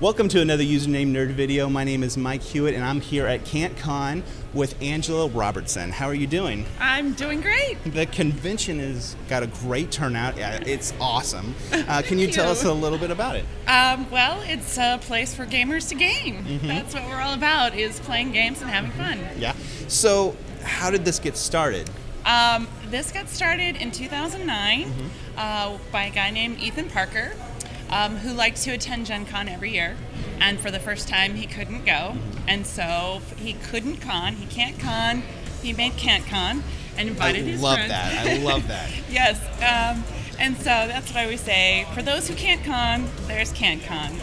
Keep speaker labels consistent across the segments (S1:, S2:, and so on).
S1: Welcome to another Username Nerd video. My name is Mike Hewitt and I'm here at Kantcon with Angela Robertson. How are you doing?
S2: I'm doing great.
S1: The convention has got a great turnout. It's awesome. Can you tell us a little bit about it?
S2: Well, it's a place for gamers to game. That's what we're all about, is playing games and having fun.
S1: Yeah. So how did this get started?
S2: This got started in 2009 by a guy named Ethan Parker, who liked to attend Gen Con every year. And for the first time, he couldn't go. And so he can't con. He made Kantcon and invited his friends.
S1: I love that.
S2: Yes. And so that's what I always say. For those who can't con, there's Kantcon.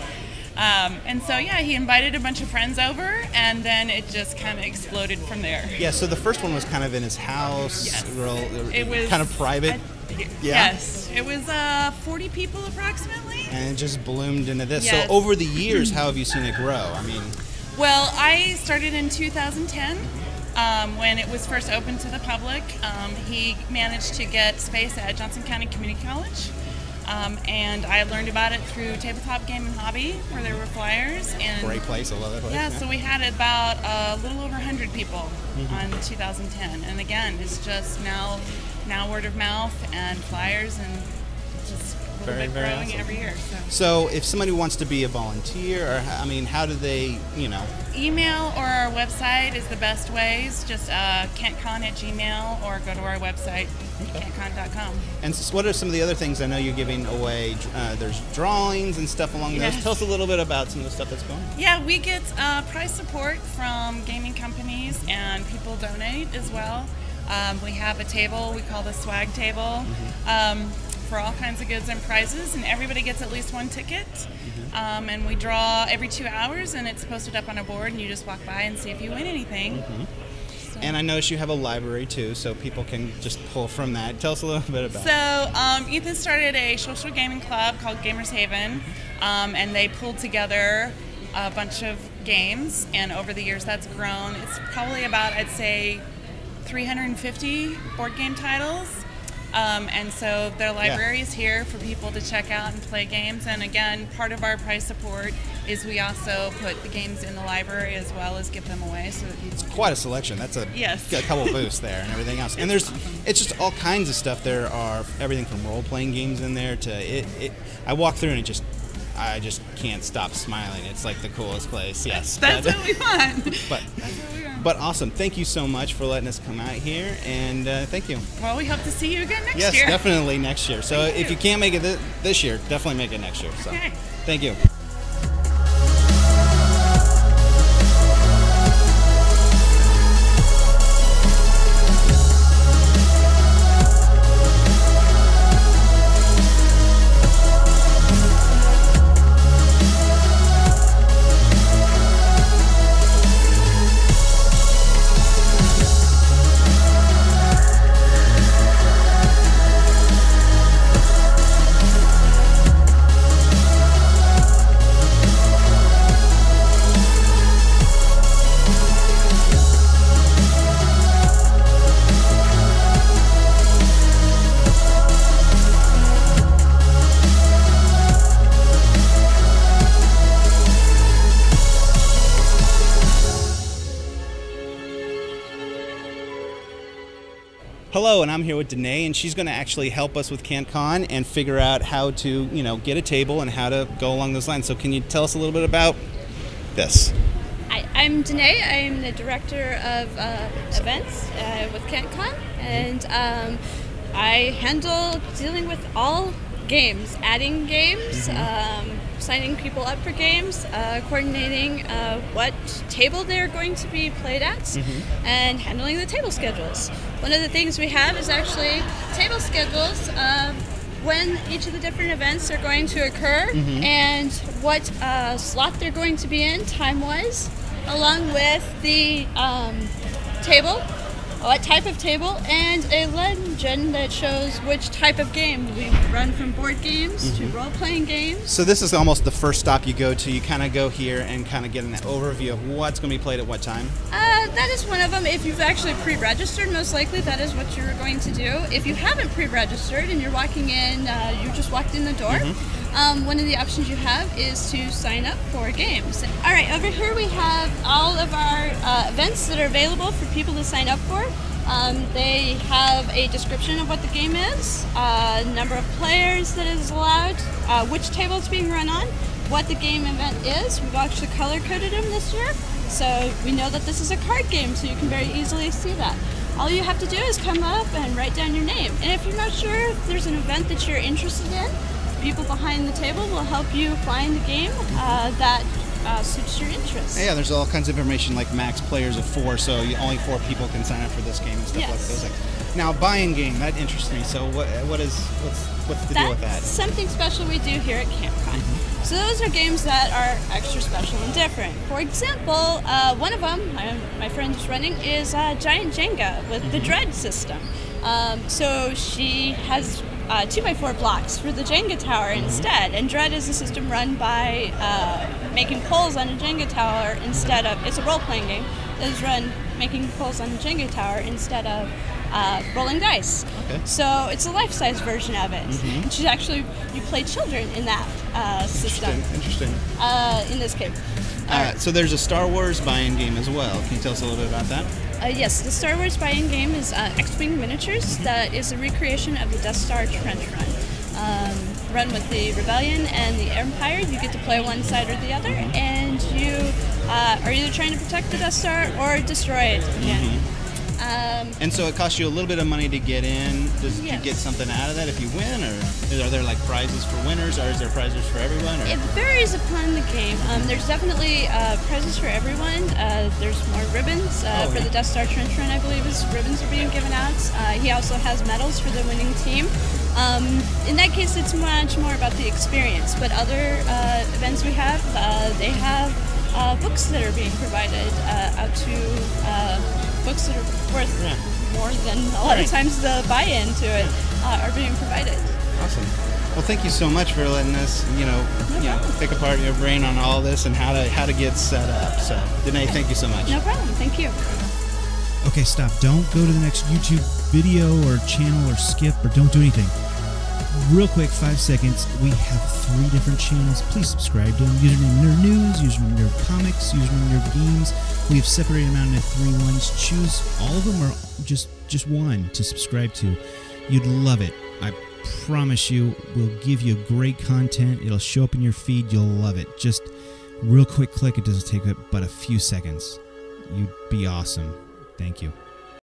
S2: And so, yeah, he invited a bunch of friends over, and then it just kind of exploded from there.
S1: Yeah, so the first one was kind of in his house,
S2: It was
S1: kind of private.
S2: Yes, it was 40 people approximately.
S1: And it just bloomed into this.
S2: Yes.
S1: So over the years, how have you seen it grow? I mean,
S2: well, I started in 2010 when it was first open to the public. He managed to get space at Johnson County Community College. And I learned about it through Tabletop Game and Hobby, where there were flyers. And
S1: great place, I love that place.
S2: Yeah, so we had about a little over 100 people on 2010. And again, it's just now word of mouth and flyers and just a little bit growing
S1: awesome.
S2: Every year.
S1: So if somebody wants to be a volunteer, or I mean, how do they,
S2: Email or our website is the best ways. Just kantcon@gmail or go to our website, kantcon.com.
S1: And what are some of the other things I know you're giving away? There's drawings and stuff along those. Tell us a little bit about some of the stuff that's going on.
S2: Yeah, we get prize support from gaming companies, and people donate as well. We have a table we call the swag table for all kinds of goods and prizes, and everybody gets at least one ticket. And we draw every 2 hours, and it's posted up on a board, and you just walk by and see if you win anything. So.
S1: And I notice you have a library too, so people can just pull from that. Tell us a little bit about it.
S2: So Ethan started a social gaming club called Gamers Haven, and they pulled together a bunch of games, and over the years that's grown. It's probably about, I'd say, 350 board game titles. And so their library is here for people to check out and play games. And again, part of our prize support is we also put the games in the library as well as give them away. So that
S1: it's quite a selection. That's a couple booths there and everything else. And it's just all kinds of stuff. There are everything from role-playing games in there to I walk through and I just can't stop smiling. It's like the coolest place. Yes.
S2: That's what we want. That's what we want.
S1: But awesome. Thank you so much for letting us come out here, and thank you.
S2: Well, we hope to see you again next year.
S1: Yes, definitely next year. So if you can't make it this year, definitely make it next year. So thank you. Hello, and I'm here with Danae, and she's going to actually help us with Kantcon and figure out how to, get a table and how to go along those lines. So can you tell us a little bit about this?
S3: I'm Danae. I'm the director of events with Kantcon, and I handle dealing with all games, adding games, signing people up for games, coordinating what table they're going to be played at, and handling the table schedules. One of the things we have is actually table schedules of when each of the different events are going to occur and what slot they're going to be in time-wise, along with the table, what type of table, and a legend that shows which type of game. We run from board games to role-playing games.
S1: So this is almost the first stop you go to. You kind of go here and kind of get an overview of what's going to be played at what time?
S3: That is one of them. If you've actually pre-registered, most likely that is what you're going to do. If you haven't pre-registered and you're walking in, you just walked in the door, one of the options you have is to sign up for games. All right, over here we have all of our events that are available for people to sign up for. They have a description of what the game is, number of players that is allowed, which table it's being run on, what the game event is. We've actually color-coded them this year, so we know that this is a card game, so you can very easily see that. All you have to do is come up and write down your name. And if you're not sure if there's an event that you're interested in, people behind the table will help you find a game that suits your interests.
S1: Yeah, there's all kinds of information like max players of 4, so only 4 people can sign up for this game and stuff like that. Now, buy-in game, that interests me. So what's the deal with that?
S3: That's something special we do here at Kantcon. So those are games that are extra special and different. For example, one of them, my friend is running, is Giant Jenga with the Dread system. So she has 2x4 blocks for the Jenga tower instead, and Dread is a system run by making pulls on a Jenga tower instead of, it's a role-playing game that is run making pulls on a Jenga tower instead of rolling dice.
S1: Okay.
S3: So it's a life-size version of it. And she's actually, you play children in that system.
S1: Interesting.
S3: In this game.
S1: So there's a Star Wars buy-in game as well. Can you tell us a little bit about that?
S3: Yes, the Star Wars buy-in game is X-Wing Miniatures. That is a recreation of the Death Star trench run. Run with the Rebellion and the Empire. You get to play one side or the other, and you are either trying to protect the Death Star or destroy it again.
S1: And so it costs you a little bit of money to get in. Does you get something out of that if you win, or are there like prizes for winners, or is there prizes for everyone? Or?
S3: It varies upon the game. There's definitely prizes for everyone. There's more ribbons for the Death Star Trench Run, I believe, ribbons are being given out. He also has medals for the winning team. In that case, it's much more about the experience. But other events we have, they have books that are being provided out to books that are worth more than a lot of times the buy-in to it are being provided.
S1: Awesome. Well, thank you so much for letting us, pick apart your brain on all this and how to get set up. So, Danae, thank you so much.
S3: No problem. Thank you.
S4: Okay, stop. Don't go to the next YouTube video or channel or skip or don't do anything. Real quick, 5 seconds. We have 3 different channels. Please subscribe to them. Username Nerd News, username Nerd Comics, username Nerd Games. We have separated them out into 3 ones. Choose all of them or just one to subscribe to. You'd love it. I promise you, we'll give you great content. It'll show up in your feed. You'll love it. Just real quick click. It doesn't take but a few seconds. You'd be awesome. Thank you.